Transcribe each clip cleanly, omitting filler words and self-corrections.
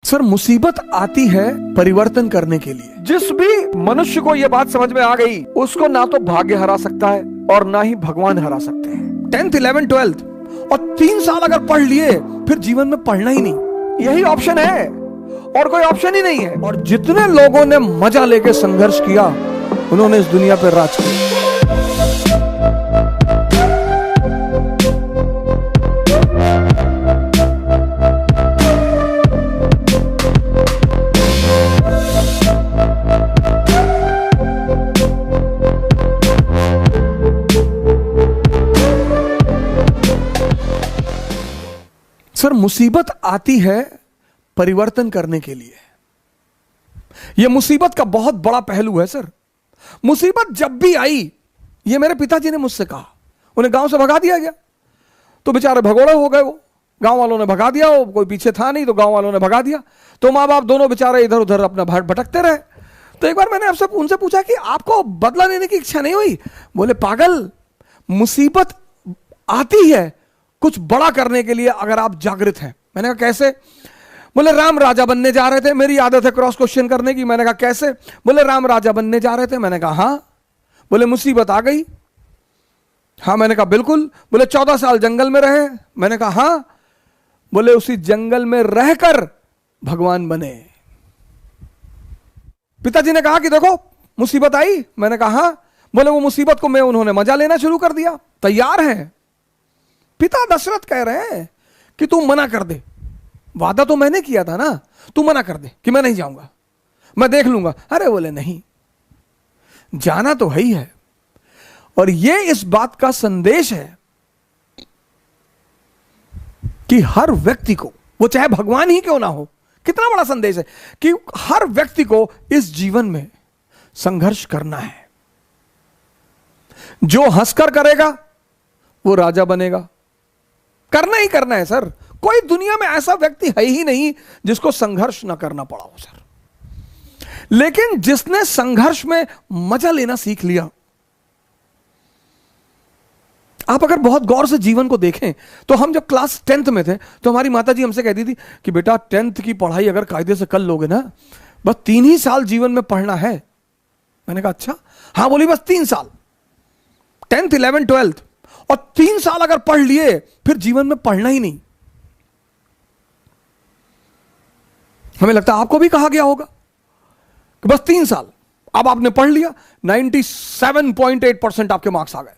Sir, मुसीबत आती है परिवर्तन करने के लिए। जिस भी मनुष्य को यह बात समझ में आ गई, उसको ना तो भाग्य हरा सकता है और ना ही भगवान हरा सकते हैं। 10th 11th 12th और 3 साल अगर पढ़ लिए, फिर जीवन में पढ़ना ही नहीं, यही ऑप्शन है और कोई ऑप्शन ही नहीं है। और जितने लोगों ने मजा लेके संघर्ष किया, उन्होंने इस दुनिया पर राज किया। सर, मुसीबत आती है परिवर्तन करने के लिए। यह मुसीबत का बहुत बड़ा पहलू है सर। मुसीबत जब भी आई, यह मेरे पिताजी ने मुझसे कहा, उन्हें गांव से भगा दिया गया तो बेचारे भगोड़े हो गए। वो गांव वालों ने भगा दिया, वो कोई पीछे था नहीं तो गांव वालों ने भगा दिया, तो माँ बाप दोनों बेचारे इधर उधर अपना भटकते रहे। तो एक बार मैंने आपसे उनसे पूछा कि आपको बदला लेने की इच्छा नहीं हुई? बोले, पागल, मुसीबत आती है कुछ बड़ा करने के लिए अगर आप जागृत हैं। मैंने कहा कैसे? बोले, राम राजा बनने जा रहे थे। मेरी आदत है क्रॉस क्वेश्चन करने की। मैंने कहा कैसे? बोले, राम राजा बनने जा रहे थे। मैंने कहा हाँ। बोले, मुसीबत आ गई? हाँ। मैंने कहा बिल्कुल। बोले, 14 साल जंगल में रहे? मैंने कहा हाँ। बोले, उसी जंगल में रहकर भगवान बने। पिताजी ने कहा कि देखो मुसीबत आई। मैंने कहा हाँ। बोले, वो मुसीबत को मैं उन्होंने मजा लेना शुरू कर दिया। तैयार है। पिता दशरथ कह रहे हैं कि तू मना कर दे, वादा तो मैंने किया था ना, तू मना कर दे कि मैं नहीं जाऊंगा, मैं देख लूंगा। अरे बोले, नहीं, जाना तो है ही है। और ये इस बात का संदेश है कि हर व्यक्ति को, वो चाहे भगवान ही क्यों ना हो, कितना बड़ा संदेश है कि हर व्यक्ति को इस जीवन में संघर्ष करना है। जो हंसकर करेगा वो राजा बनेगा। करना ही करना है सर। कोई दुनिया में ऐसा व्यक्ति है ही नहीं जिसको संघर्ष ना करना पड़ा हो सर। लेकिन जिसने संघर्ष में मजा लेना सीख लिया, आप अगर बहुत गौर से जीवन को देखें तो हम जब क्लास 10th में थे तो हमारी माताजी हमसे कहती थी कि बेटा 10th की पढ़ाई अगर कायदे से कर लोगे ना, बस 3 ही साल जीवन में पढ़ना है। मैंने कहा अच्छा? हाँ। बोली, बस 3 साल, 10th 11th 12th और 3 साल अगर पढ़ लिए, फिर जीवन में पढ़ना ही नहीं। हमें लगता है आपको भी कहा गया होगा कि बस 3 साल। अब आपने पढ़ लिया, 97.8% आपके मार्क्स आ गए।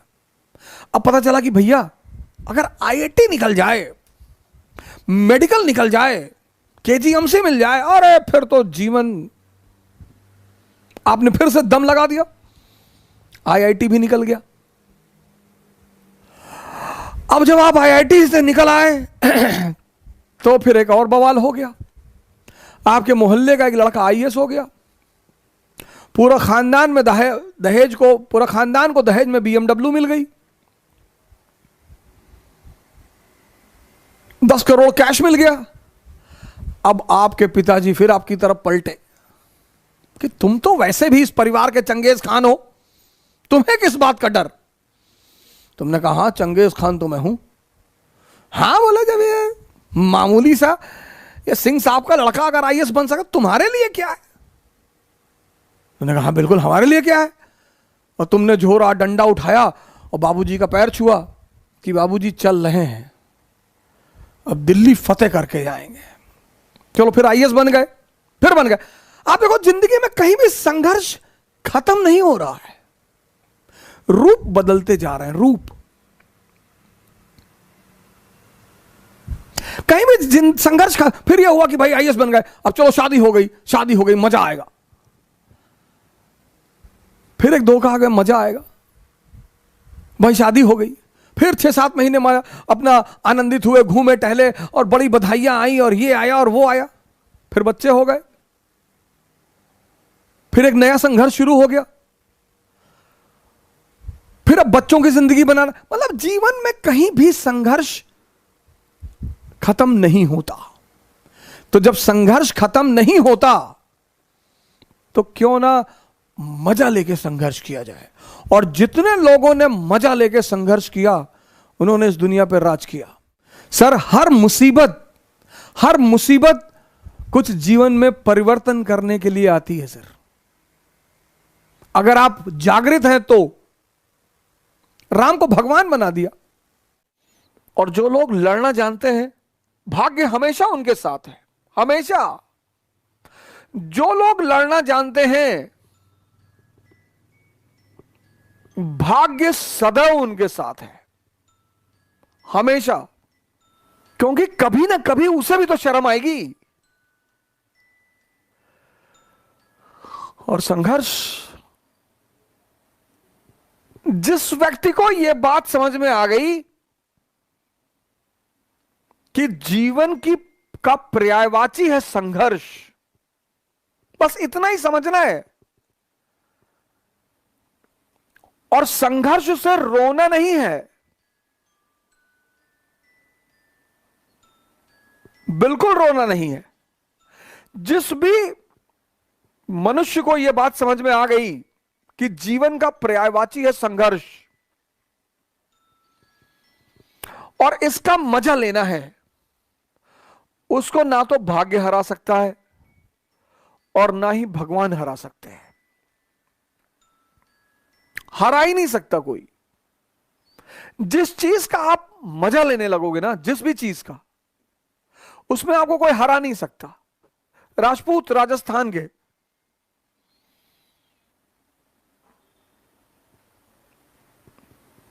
अब पता चला कि भैया अगर आईआईटी निकल जाए, मेडिकल निकल जाए, केजीएमसी मिल जाए, अरे फिर तो जीवन, आपने फिर से दम लगा दिया। आईआईटी भी निकल गया। अब जब आप आईआईटी से निकल आए तो फिर एक और बवाल हो गया। आपके मोहल्ले का एक लड़का आईएएस हो गया। पूरा खानदान में पूरा खानदान को दहेज में बीएमडब्ल्यू मिल गई। 10 करोड़ कैश मिल गया। अब आपके पिताजी फिर आपकी तरफ पलटे कि तुम तो वैसे भी इस परिवार के चंगेज खान हो, तुम्हें किस बात का डर? तुमने कहा हाँ, चंगेज खान तो मैं हूं। हाँ। बोले, जब ये मामूली सा ये सिंह साहब का लड़का अगर आईएएस बन सका, तुम्हारे लिए क्या है? तुमने कहा हाँ बिल्कुल, हमारे लिए क्या है? और तुमने झोरा डंडा उठाया और बाबूजी का पैर छुआ कि बाबूजी चल रहे हैं, अब दिल्ली फतेह करके जाएंगे। चलो, फिर आईएएस बन गए, फिर बन गए। आप देखो, जिंदगी में कहीं भी संघर्ष खत्म नहीं हो रहा है, रूप बदलते जा रहे हैं। रूप कहीं भी संघर्ष का। फिर यह हुआ कि भाई आईएएस बन गए, अब चलो शादी हो गई, मजा आएगा। फिर एक धोखा आ गया, मजा आएगा, भाई शादी हो गई। फिर 6-7 महीने अपना आनंदित हुए, घूमे टहले और बड़ी बधाइयां आई और ये आया और वो आया। फिर बच्चे हो गए, फिर एक नया संघर्ष शुरू हो गया। फिर अब बच्चों की जिंदगी बनाना। मतलब जीवन में कहीं भी संघर्ष खत्म नहीं होता। तो जब संघर्ष खत्म नहीं होता तो क्यों ना मजा लेके संघर्ष किया जाए। और जितने लोगों ने मजा लेके संघर्ष किया, उन्होंने इस दुनिया पर राज किया। सर, हर मुसीबत कुछ जीवन में परिवर्तन करने के लिए आती है सर। अगर आप जागृत हैं तो राम को भगवान बना दिया। और जो लोग लड़ना जानते हैं, भाग्य हमेशा उनके साथ है, हमेशा। जो लोग लड़ना जानते हैं, भाग्य सदैव उनके साथ है, हमेशा। क्योंकि कभी ना कभी उसे भी तो शर्म आएगी। और संघर्ष, जिस व्यक्ति को यह बात समझ में आ गई कि जीवन की का पर्यायवाची है संघर्ष, बस इतना ही समझना है। और संघर्ष से रोना नहीं है, बिल्कुल रोना नहीं है। जिस भी मनुष्य को यह बात समझ में आ गई कि जीवन का पर्यायवाची है संघर्ष और इसका मजा लेना है, उसको ना तो भाग्य हरा सकता है और ना ही भगवान हरा सकते हैं। हरा ही नहीं सकता कोई। जिस चीज का आप मजा लेने लगोगे ना, जिस भी चीज का, उसमें आपको कोई हरा नहीं सकता। राजपूत राजस्थान के,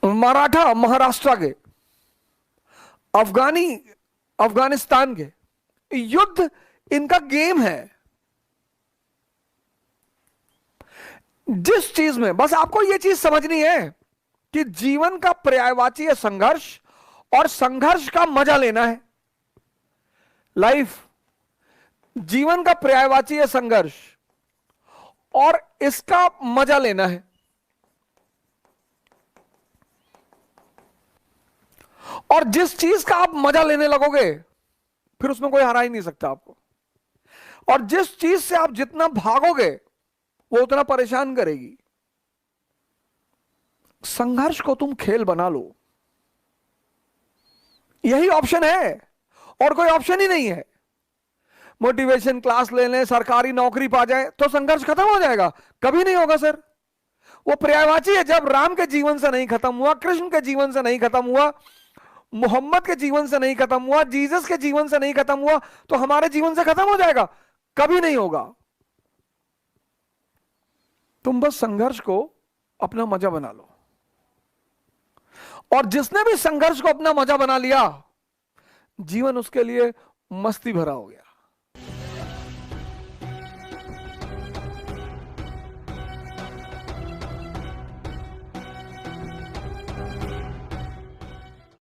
मराठा महाराष्ट्र के, अफगानिस्तान के, युद्ध इनका गेम है। जिस चीज में, बस आपको यह चीज समझनी है कि जीवन का पर्यायवाची है संघर्ष और संघर्ष का मजा लेना है। लाइफ, जीवन का पर्यायवाची है संघर्ष और इसका मजा लेना है। और जिस चीज का आप मजा लेने लगोगे, फिर उसमें कोई हरा ही नहीं सकता आपको। और जिस चीज से आप जितना भागोगे, वो उतना परेशान करेगी। संघर्ष को तुम खेल बना लो, यही ऑप्शन है, और कोई ऑप्शन ही नहीं है। मोटिवेशन क्लास ले लें, सरकारी नौकरी पा जाए तो संघर्ष खत्म हो जाएगा? कभी नहीं होगा सर। वो पर्यायवाची है। जब राम के जीवन से नहीं खत्म हुआ, कृष्ण के जीवन से नहीं खत्म हुआ, मोहम्मद के जीवन से नहीं खत्म हुआ, जीसस के जीवन से नहीं खत्म हुआ, तो हमारे जीवन से खत्म हो जाएगा? कभी नहीं होगा। तुम बस संघर्ष को अपना मजा बना लो। और जिसने भी संघर्ष को अपना मजा बना लिया, जीवन उसके लिए मस्ती भरा हो गया।